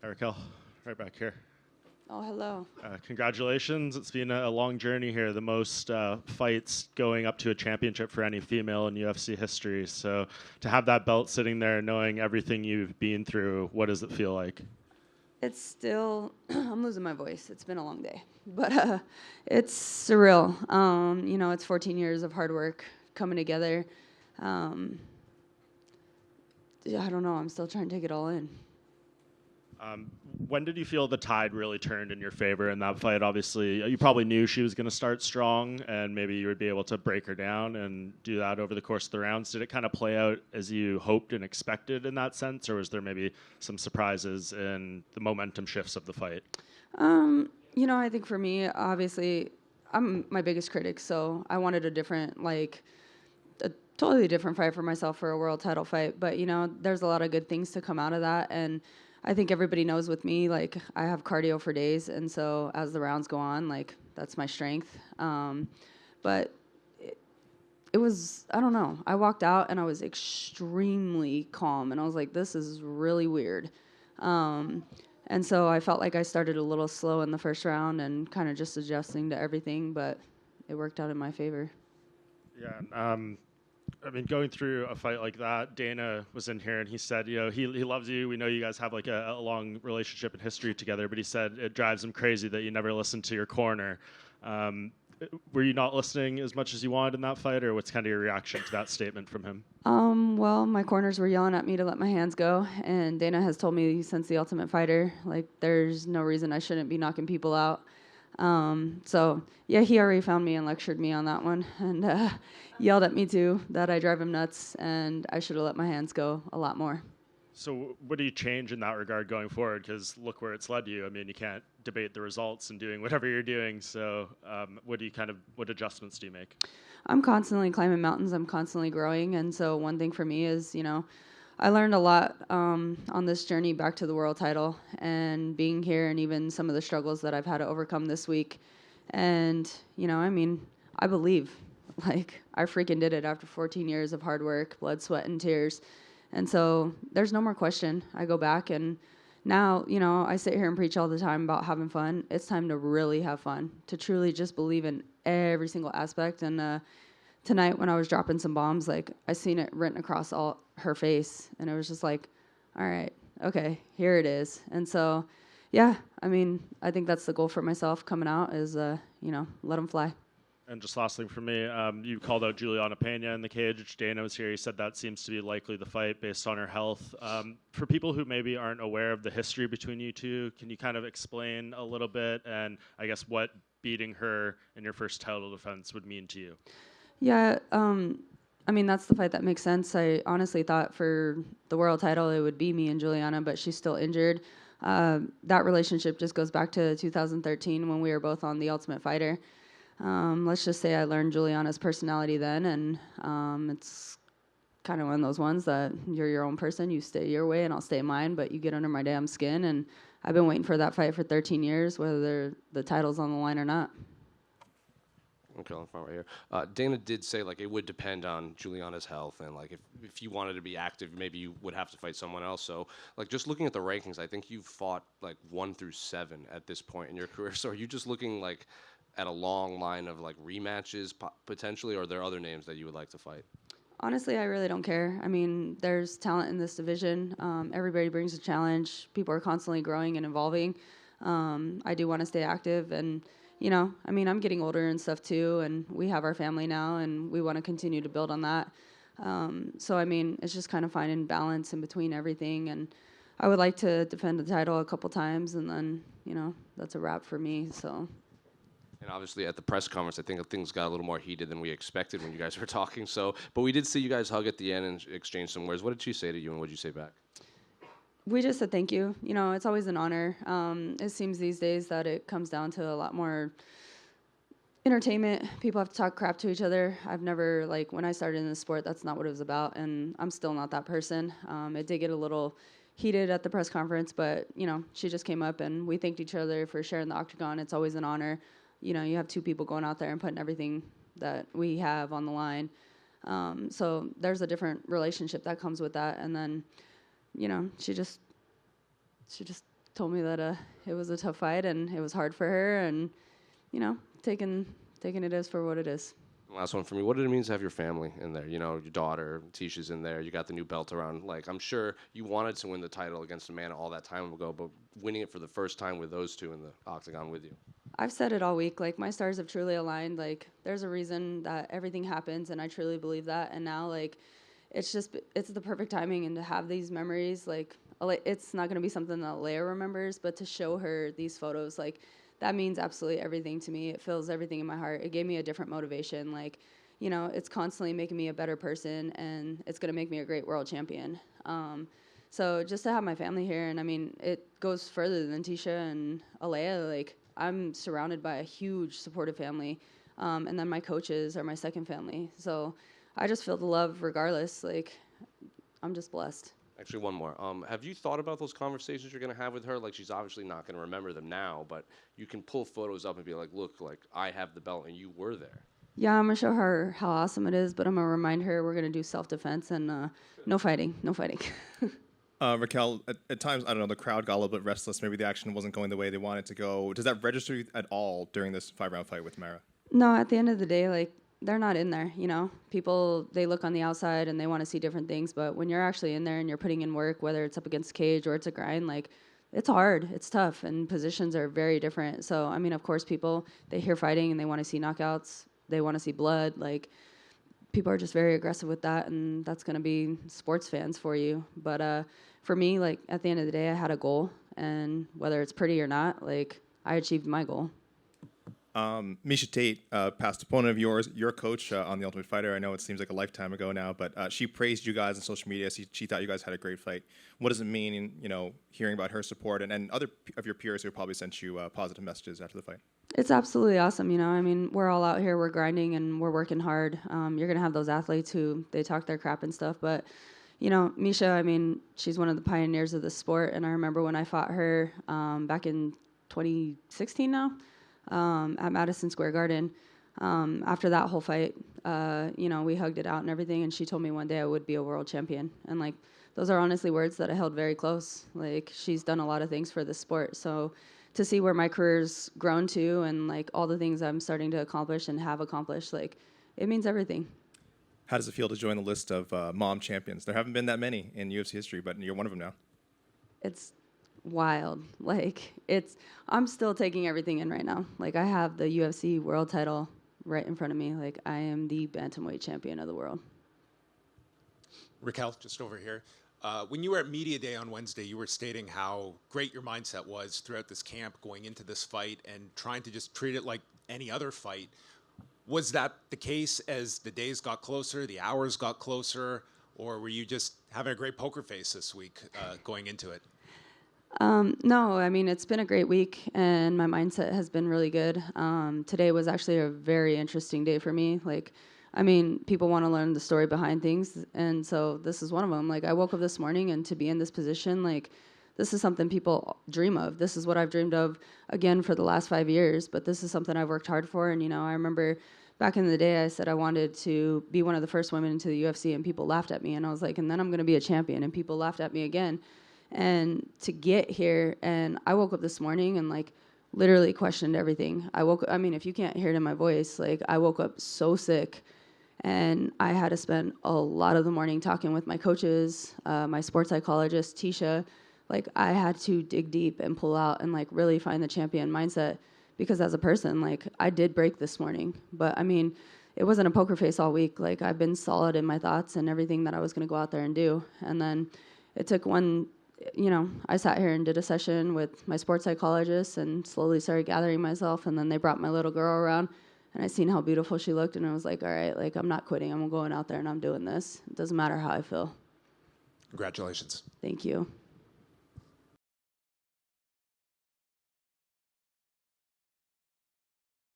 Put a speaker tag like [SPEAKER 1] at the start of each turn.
[SPEAKER 1] Hi, Raquel. Right back here.
[SPEAKER 2] Oh, hello.
[SPEAKER 1] Congratulations. It's been a long journey here, the most fights going up to a championship for any female in UFC history. So to have that belt sitting there, knowing everything you've been through, what does it feel like?
[SPEAKER 2] It's still, I'm losing my voice. It's been a long day, but it's surreal. It's 14 years of hard work coming together. I don't know. I'm still trying to take it all in.
[SPEAKER 1] When did you feel the tide really turned in your favor in that fight? Obviously, you probably knew she was going to start strong, and maybe you would be able to break her down and do that over the course of the rounds. Did it kind of play out as you hoped and expected in that sense, or was there maybe some surprises in the momentum shifts of the fight?
[SPEAKER 2] I think for me, obviously, I'm my biggest critic, so I wanted a totally different fight for myself for a world title fight. But, there's a lot of good things to come out of that, and I think everybody knows with me, I have cardio for days, and so as the rounds go on, that's my strength. But it was, I don't know. I walked out, and I was extremely calm, and I was like, this is really weird. And so I felt like I started a little slow in the first round and kind of just adjusting to everything, but it worked out in my favor.
[SPEAKER 1] Yeah, going through a fight like that, Dana was in here and he said, he loves you. We know you guys have a long relationship and history together, but he said it drives him crazy that you never listen to your corner. Were you not listening as much as you wanted in that fight, or what's kind of your reaction to that statement from him?
[SPEAKER 2] Well, my corners were yelling at me to let my hands go, and Dana has told me since The Ultimate Fighter, there's no reason I shouldn't be knocking people out. He already found me and lectured me on that one, and yelled at me too that I drive him nuts and I should have let my hands go a lot more.
[SPEAKER 1] So what do you change in that regard going forward? Because look where it's led you. I mean, you can't debate the results and doing whatever you're doing. So what adjustments do you make?
[SPEAKER 2] I'm constantly climbing mountains. I'm constantly growing. And so one thing for me is, I learned a lot on this journey back to the world title and being here, and even some of the struggles that I've had to overcome this week. And, I believe, I freaking did it after 14 years of hard work, blood, sweat, and tears. And so there's no more question. I go back, and now, I sit here and preach all the time about having fun. It's time to really have fun, to truly just believe in every single aspect. And tonight when I was dropping some bombs, I seen it written across all her face, and it was just all right, okay, here it is. And so, I think that's the goal for myself coming out is, let them fly.
[SPEAKER 1] And just last thing for me, you called out Julianna Pea in the cage. Dana was here. He said that seems to be likely the fight based on her health. For people who maybe aren't aware of the history between you two, can you kind of explain a little bit and I guess what beating her in your first title defense would mean to you?
[SPEAKER 2] Yeah, that's the fight that makes sense. I honestly thought for the world title it would be me and Julianna, but she's still injured. That relationship just goes back to 2013 when we were both on The Ultimate Fighter. Let's just say I learned Julianna's personality then, and it's kind of one of those ones that you're your own person. You stay your way and I'll stay mine, but you get under my damn skin, and I've been waiting for that fight for 13 years, whether the title's on the line or not.
[SPEAKER 3] Okay, I'm fine right here. Dana did say it would depend on Julianna's health, and if you wanted to be active, maybe you would have to fight someone else. So just looking at the rankings, I think you've fought 1 through 7 at this point in your career. So are you just looking at a long line of rematches potentially, or are there other names that you would like to fight?
[SPEAKER 2] Honestly, I really don't care. There's talent in this division. Everybody brings a challenge. People are constantly growing and evolving. I do want to stay active, and I'm getting older and stuff too, and we have our family now, and we want to continue to build on that. It's just kind of finding balance in between everything, and I would like to defend the title a couple times, and then, that's a wrap for me, so.
[SPEAKER 3] And obviously at the press conference, I think things got a little more heated than we expected when you guys were talking. But we did see you guys hug at the end and exchange some words. What did she say to you, and what did you say back?
[SPEAKER 2] We just said thank you. It's always an honor. It seems these days that it comes down to a lot more entertainment. People have to talk crap to each other. I've never, when I started in the sport, that's not what it was about, and I'm still not that person. It did get a little heated at the press conference, but, she just came up, and we thanked each other for sharing the octagon. It's always an honor. You have two people going out there and putting everything that we have on the line. So there's a different relationship that comes with that, and then, she just told me that it was a tough fight and it was hard for her, and taking it as for what it is.
[SPEAKER 3] Last one for me. What did it mean to have your family in there? Your daughter, Tisha's in there. You got the new belt around. Like, I'm sure you wanted to win the title against Amanda all that time ago, but winning it for the first time with those two in the octagon with you.
[SPEAKER 2] I've said it all week. Like, my stars have truly aligned. Like, there's a reason that everything happens, and I truly believe that. And now, like, it's the perfect timing, and to have these memories, like, it's not going to be something that Leia remembers, but to show her these photos, like, that means absolutely everything to me. It fills everything in my heart. It gave me a different motivation. Like, it's constantly making me a better person, and it's going to make me a great world champion. So just to have my family here, and I mean, it goes further than Tisha and Alea. Like, I'm surrounded by a huge supportive family, and then my coaches are my second family. So I just feel the love regardless. Like, I'm just blessed.
[SPEAKER 3] Actually, one more. Have you thought about those conversations you're going to have with her? Like, she's obviously not going to remember them now, but you can pull photos up and be like, look, like, I have the belt and you were there.
[SPEAKER 2] Yeah, I'm going to show her how awesome it is, but I'm going to remind her we're going to do self-defense and no fighting.
[SPEAKER 4] Raquel, at times, I don't know, the crowd got a little bit restless. Maybe the action wasn't going the way they wanted to go. Does that register at all during this 5-round fight with Mayra?
[SPEAKER 2] No, at the end of the day, like, they're not in there, People, they look on the outside and they want to see different things, but when you're actually in there and you're putting in work, whether it's up against the cage or it's a grind, like, it's hard, it's tough, and positions are very different. So, I mean, of course, people, they hear fighting and they want to see knockouts, they want to see blood, like, people are just very aggressive with that, and that's going to be sports fans for you. But for me, like, at the end of the day, I had a goal, and whether it's pretty or not, like, I achieved my goal.
[SPEAKER 4] Misha Tate, past opponent of yours, your coach on The Ultimate Fighter. I know it seems like a lifetime ago now, but she praised you guys on social media. She thought you guys had a great fight. What does it mean, hearing about her support and other of your peers who probably sent you positive messages after the fight?
[SPEAKER 2] It's absolutely awesome. I mean, we're all out here, we're grinding and we're working hard. You're going to have those athletes who they talk their crap and stuff, but Misha, I mean, she's one of the pioneers of the sport, and I remember when I fought her back in 2016 now. At Madison Square Garden. After that whole fight, we hugged it out and everything, and she told me one day I would be a world champion. And, like, those are honestly words that I held very close. Like, she's done a lot of things for the sport. So to see where my career's grown to and, like, all the things I'm starting to accomplish and have accomplished, like, it means everything.
[SPEAKER 4] How does it feel to join the list of mom champions? There haven't been that many in UFC history, but you're one of them now.
[SPEAKER 2] It's wild. Like, I'm still taking everything in right now. Like, I have the UFC world title right in front of me. Like, I am the bantamweight champion of the world.
[SPEAKER 5] Raquel, just over here. When you were at Media Day on Wednesday, you were stating how great your mindset was throughout this camp, going into this fight and trying to just treat it like any other fight. Was that the case as the days got closer, the hours got closer, or were you just having a great poker face this week going into it?
[SPEAKER 2] No, I mean, it's been a great week, and my mindset has been really good. Today was actually a very interesting day for me. Like, I mean, people want to learn the story behind things, and so this is one of them. Like, I woke up this morning, and to be in this position, like, this is something people dream of. This is what I've dreamed of, again, for the last 5 years, but this is something I've worked hard for, and, I remember back in the day, I said I wanted to be one of the first women into the UFC, and people laughed at me, and I was like, and then I'm going to be a champion, and people laughed at me again. And to get here, and I woke up this morning and, like, literally questioned everything. I mean, if you can't hear it in my voice, like, I woke up so sick, and I had to spend a lot of the morning talking with my coaches, my sports psychologist, Tisha. Like, I had to dig deep and pull out and, like, really find the champion mindset, because as a person, like, I did break this morning. But, I mean, it wasn't a poker face all week. Like, I've been solid in my thoughts and everything that I was going to go out there and do. And then it took I sat here and did a session with my sports psychologist and slowly started gathering myself, and then they brought my little girl around, and I seen how beautiful she looked, and I was like, all right, like, I'm not quitting. I'm going out there and I'm doing this. It doesn't matter how I feel.
[SPEAKER 5] Congratulations.
[SPEAKER 2] Thank you.